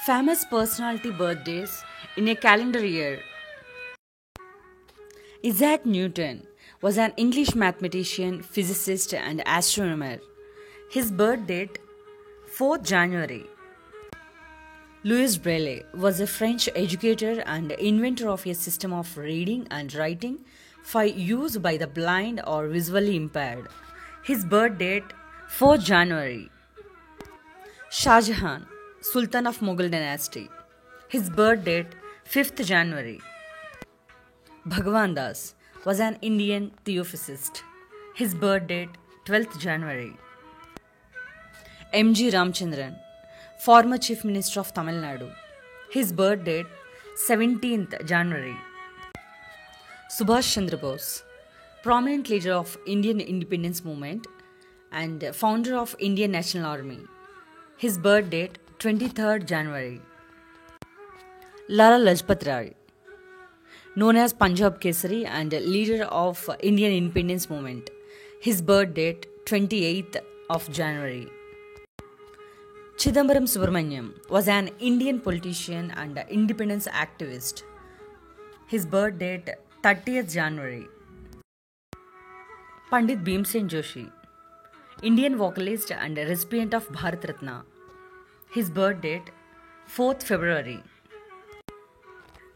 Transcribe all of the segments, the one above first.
Famous personality birthdays in a calendar year. Isaac Newton was an English mathematician, physicist, and astronomer. His birth date 4th January. Louis Braille was a French educator and inventor of a system of reading and writing for use by the blind or visually impaired. His birth date 4th January. Shah Jahan, Sultan of Mughal dynasty. His birth date 5th January. Bhagwan Das was an Indian theosophist. His birth date 12th January. M.G. Ramchandran, former Chief Minister of Tamil Nadu. His birth date 17th January. Subhash Chandra Bose, prominent leader of Indian independence movement and founder of Indian National Army. His birth date 23rd January. Lala Lajpat Rai, known as Punjab Kesari and leader of Indian independence movement. His birth date 28th of January. Chidambaram Subramaniam was an Indian politician and independence activist. His birth date 30th January. Pandit Bhimsen Joshi, Indian vocalist and recipient of Bharat Ratna. His birth date 4th February.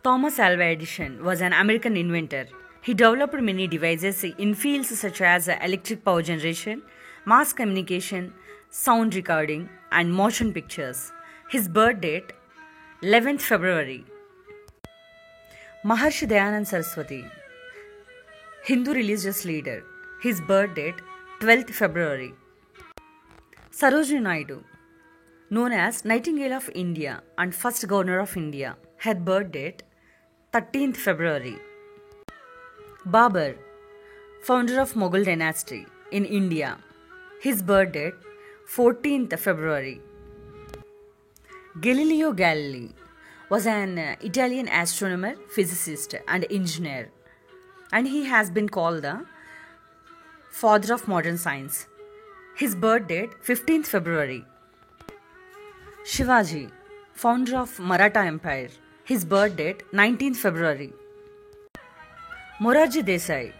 Thomas Alva Edison was an American inventor. He developed many devices in fields such as electric power generation, mass communication, sound recording, and motion pictures. His birth date 11th February. Maharshi Dayanand Saraswati, Hindu religious leader. His birth date 12th February. Sarojini Naidu, known as Nightingale of India and first Governor of India. Her birth date 13th February. Babur, founder of Mughal dynasty in India. His birth date 14th February. Galileo Galilei was an Italian astronomer, physicist, and engineer, and he has been called the father of modern science. His birth date 15th February. Shivaji, founder of Maratha Empire. His birth date 19th February. Morarji Desai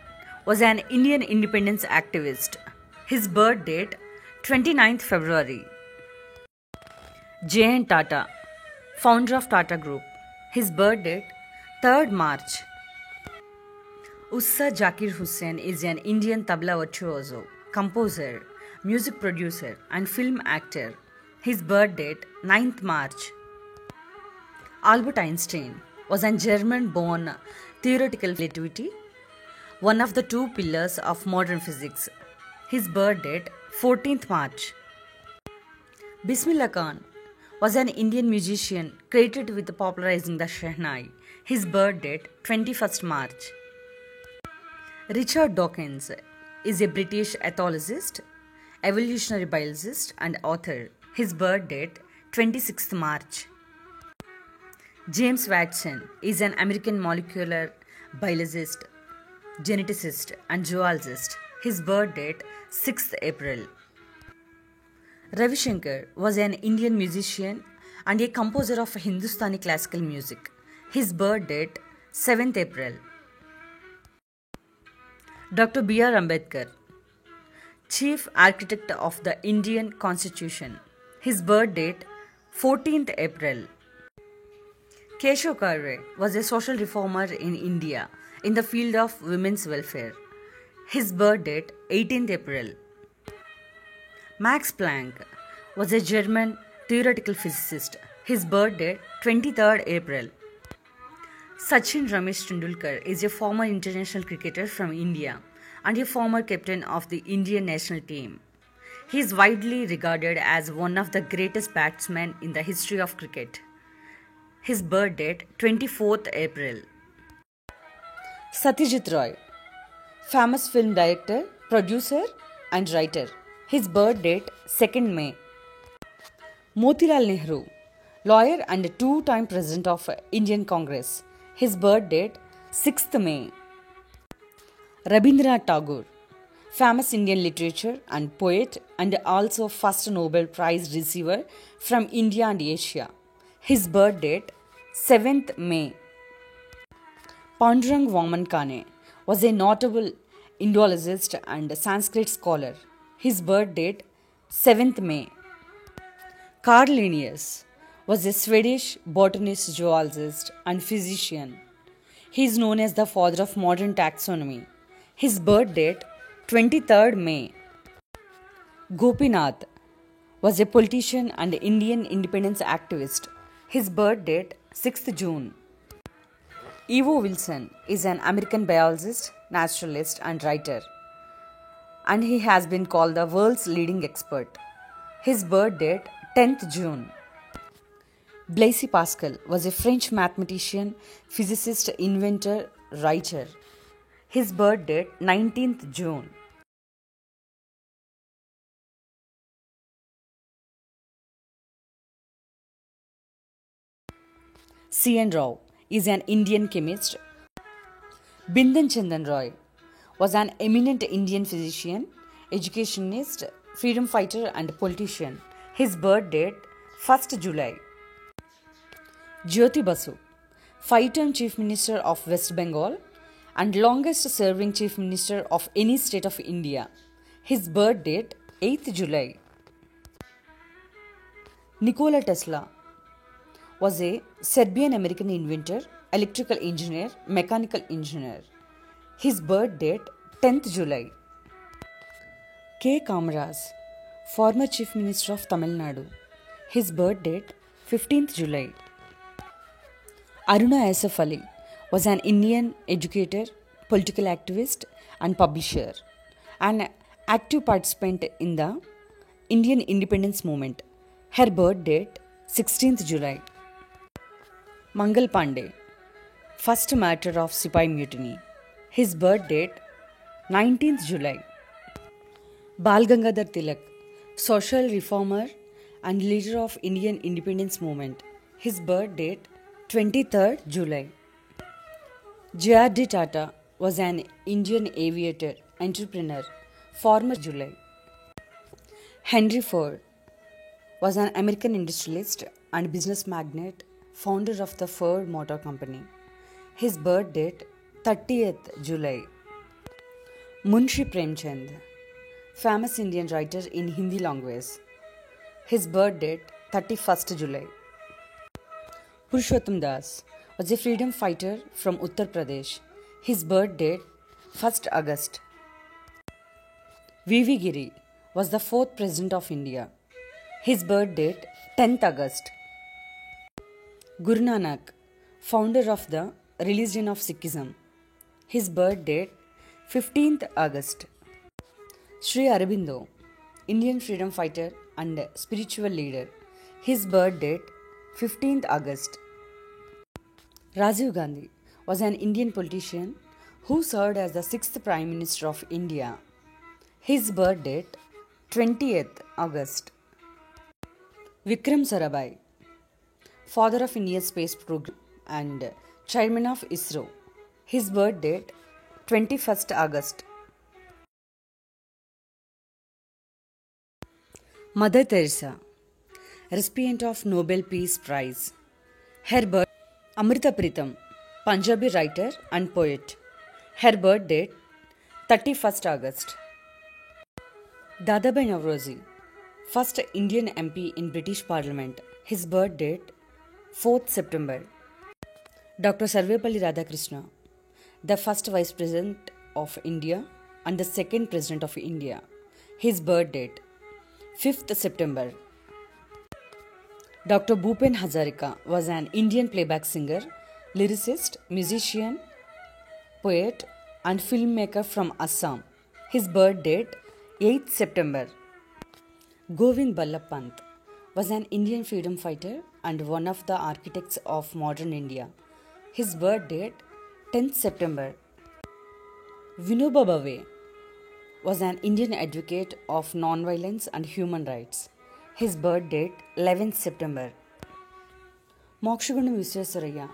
was an Indian independence activist. His birth date 29th February. J.N. Tata, founder of Tata Group. His birth date 3rd March. Ussa Zakir Hussain is an Indian tabla virtuoso, composer, music producer, and film actor. His birth date 9th March. Albert Einstein was a German-born theoretical relativity, one of the two pillars of modern physics. His birth date 14th March. Bismillah Khan was an Indian musician credited with popularizing the Shehnai. His birth date 21st March. Richard Dawkins is a British ethologist, evolutionary biologist, and author. His birth date 26th March. James Watson is an American molecular biologist, geneticist, and zoologist. His birth date 6th April. Ravi Shankar was an Indian musician and a composer of Hindustani classical music. His birth date 7th April. Dr. B.R. Ambedkar, Chief Architect of the Indian Constitution. His birth date 14th April. Keshav Karve was a social reformer in India in the field of women's welfare. His birth date 18th April. Max Planck was a German theoretical physicist. His birth date 23rd April. Sachin Ramesh Tendulkar is a former international cricketer from India and a former captain of the Indian national team. He is widely regarded as one of the greatest batsmen in the history of cricket. His birth date 24th April. Satyajit Roy, famous film director, producer, and writer. His birth date 2nd May. Motilal Nehru, lawyer and two-time president of Indian Congress. His birth date 6th May. Rabindranath Tagore, famous Indian literature and poet and also first Nobel Prize receiver from India and Asia. His birth date 7th May. Pandurang Vaman was a notable Indologist and Sanskrit scholar. His birth date 7th May. Carl Linnaeus was a Swedish botanist, zoologist, and physician. He is known as the father of modern taxonomy. His birth date 23rd May. Gopinath was a politician and Indian independence activist. His birth date 6th June. Evo Wilson is an American biologist, naturalist, and writer, and he has been called the world's leading expert. His birth date 10th June. Blaise Pascal was a French mathematician, physicist, inventor, writer. His birth date 19th June. C.N. Rao is an Indian chemist. Bindan Chandan Roy was an eminent Indian physician, educationist, freedom fighter, and politician. His birth date 1st July. Jyoti Basu, 5-term Chief Minister of West Bengal and longest serving Chief Minister of any state of India. His birth date 8th July. Nikola Tesla was a Serbian-American inventor, electrical engineer, mechanical engineer. His birth date 10th July. K. Kamaraj, former Chief Minister of Tamil Nadu. His birth date 15th July. Aruna Asaf Ali was an Indian educator, political activist, and publisher, an active participant in the Indian independence movement. Her birth date 16th July. Mangal Pandey, first martyr of Sipai Mutiny. His birth date 19th July. Bal Gangadhar Tilak, social reformer and leader of Indian independence movement. His birth date 23rd July. J.R.D. Tata was an Indian aviator, entrepreneur, former July. Henry Ford was an American industrialist and business magnate, founder of the Ford Motor Company. His birth date 30th July. Munshi Premchand, famous Indian writer in Hindi language. His birth date 31st July. Purushottam Das was a freedom fighter from Uttar Pradesh. His birth date 1st August. V.V. Giri was the 4th President of India. His birth date 10th August. Guru Nanak, founder of the religion of Sikhism. His birth date 15th August. Sri Aurobindo, Indian freedom fighter and spiritual leader. His birth date 15th August. Rajiv Gandhi was an Indian politician who served as the 6th Prime Minister of India. His birth date 20th August. Vikram Sarabhai, father of Indian space program and chairman of ISRO. His birth date 21st August. Mother Teresa, recipient of Nobel Peace Prize. Her birth Amrita Pritam, Punjabi writer and poet. Her birth date 31st August. Dadabhai Navrozi, first Indian MP in British Parliament. His birth date 4th September. Dr. Sarvepalli Radhakrishna, the first Vice President of India and the second President of India. His birth date 5th September. Dr. Bhupen Hazarika was an Indian playback singer, lyricist, musician, poet, and filmmaker from Assam. His birth date 8th September. Govind Ballabh Pant was an Indian freedom fighter and one of the architects of modern India. His birth date 10th September. Vinoba Bhave was an Indian advocate of non-violence and human rights. His birth date 11th September. Mokshaguna Visvesvaraya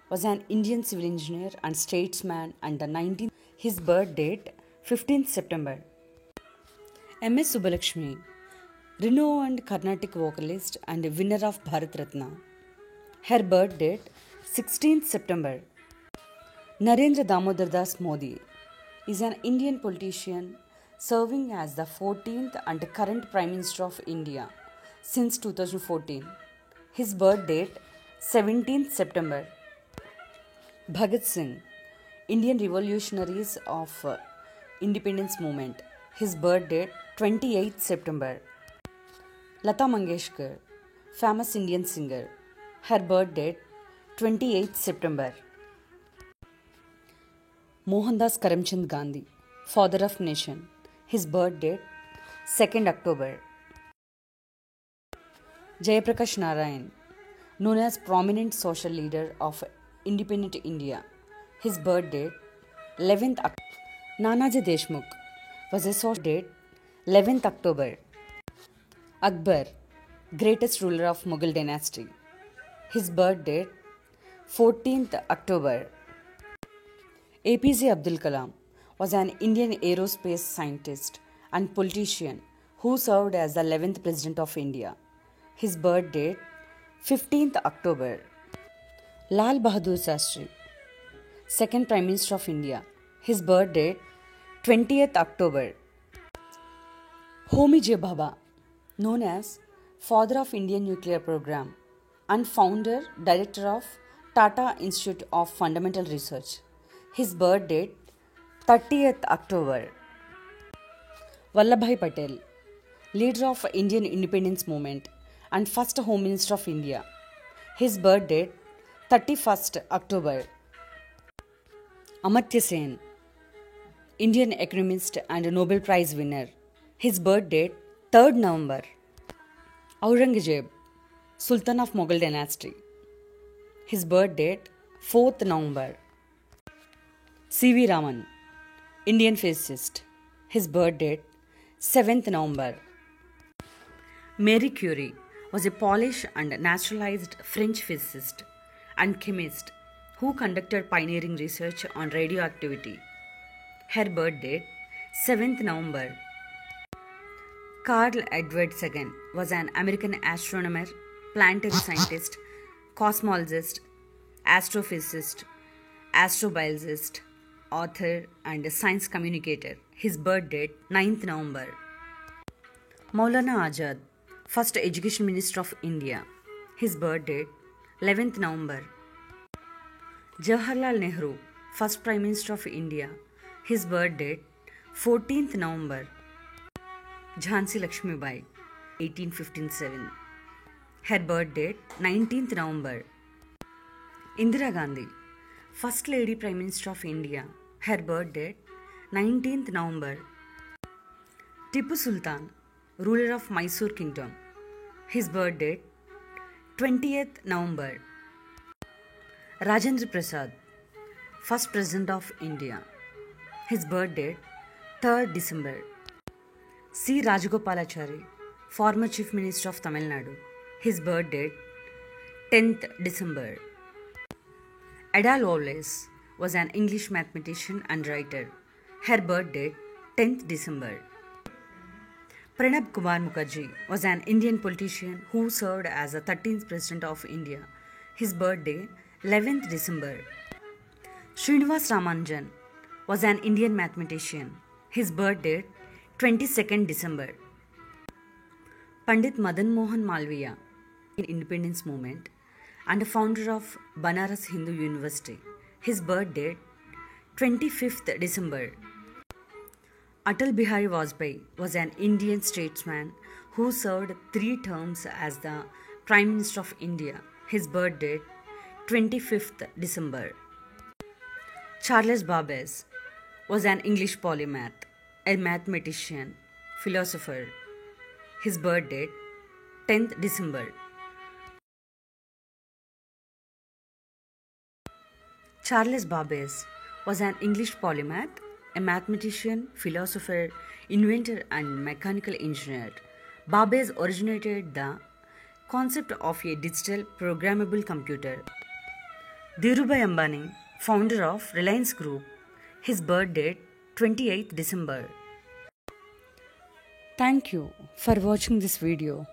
was an Indian civil engineer and statesman and the 19th. His birth date 15th September. M.S. Subbulakshmi, renowned Carnatic vocalist and winner of Bharat Ratna. Her birth date 16th September. Narendra Damodar Das Modi is an Indian politician serving as the 14th and current Prime Minister of India since 2014. His birth date 17th September. Bhagat Singh, Indian revolutionaries of independence movement. His birth date 28th September. Lata Mangeshkar, famous Indian singer. Her birth date 28th September. Mohandas Karamchand Gandhi, father of nation. His birth date 2nd October. Jayaprakash Narayan, known as prominent social leader of independent India. His birth date 11th October. Nanaji Deshmukh was a social date 11th October. Akbar, greatest ruler of Mughal dynasty. His birth date 14th October. APJ Abdul Kalam was an Indian aerospace scientist and politician who served as the 11th President of India. His birth date 15th October. Lal Bahadur Shastri, second Prime Minister of India. His birth date 20th October. Homi J. Bhabha, known as father of Indian nuclear program and founder director of Tata Institute of Fundamental Research. His birth date 30th October. Vallabhbhai Patel, leader of Indian independence movement and first Home Minister of India. His birth date 31st October. Amartya Sen, Indian economist and Nobel Prize winner. His birth date 3rd November. Aurangzeb, Sultan of Mughal dynasty. His birth date 4th November. C.V. Raman, Indian physicist. His birth date 7th November. Marie Curie was a Polish and naturalized French physicist and chemist who conducted pioneering research on radioactivity. Her birth date 7th November. Carl Edward Sagan was an American astronomer, planetary scientist, cosmologist, astrophysicist, astrobiologist, author and science communicator. His birth date 9th November. Maulana Azad, first Education Minister of India. His birth date 11th November. Jawaharlal Nehru, first Prime Minister of India. His birth date 14th November. Jhansi Lakshmi Bai, 1857. Her birth date 19th November. Indira Gandhi, first Lady Prime Minister of India. Her birth date 19th November. Tipu Sultan, ruler of Mysore Kingdom. His birth date 20th November. Rajendra Prasad, first President of India. His birth date 3rd December. C. Rajagopalachari, former Chief Minister of Tamil Nadu. His birth date 10th December. Ada Lovelace was an English mathematician and writer. Her birth date 10th December. Pranab Kumar Mukherjee was an Indian politician who served as the 13th President of India. His birthday 11th December. Srinivas Ramanujan was an Indian mathematician. His birth date 22nd December. Pandit Madan Mohan Malviya, in independence movement and founder of Banaras Hindu University. His birth date 25th December. Atal Bihari Vajpayee was an Indian statesman who served 3 terms as the Prime Minister of India. His birth date 25th December. Charles Babbage was an English polymath, a mathematician, philosopher. His birth date 10th December. Charles Babbage was an English polymath, a mathematician, philosopher, inventor and mechanical engineer. Babbage originated the concept of a digital programmable computer. Dhirubhai Ambani, founder of Reliance Group. His birth date 28th December. Thank you for watching this video.